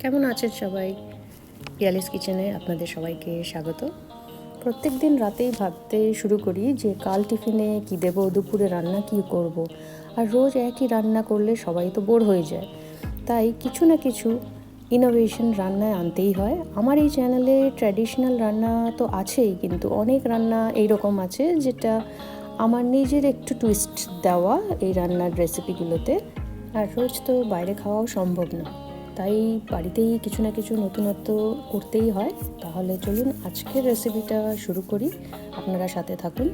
কেমন আছেন সবাই? পিয়ালিস কিচেনে আপনাদের সবাইকে স্বাগত। প্রত্যেক দিন রাতেই ভাবতে শুরু করি যে কাল টিফিনে কি দেব, দুপুরে রান্না কি করব। আর রোজ একই রান্না করলে সবাই তো বোর হয়ে যায়। তাই কিছু না কিছু ইনোভেশন রান্নায় আনতেই হয়। আমার এই চ্যানেলে ট্র্যাডিশনাল রান্না তো আছেই, কিন্তু অনেক রান্না এইরকম আছে যেটা আমার নিজের একটু টুইস্ট দেওয়া এই রান্নার রেসিপিগুলোতে। আর রোজ তো বাইরে খাওয়াও সম্ভব না, তাই বাড়িতেই কিছু না কিছু নতুনত্ব করতেই হয়। তাহলে চলুন আজকের রেসিপিটা শুরু করি, আপনারা সাথে থাকুন।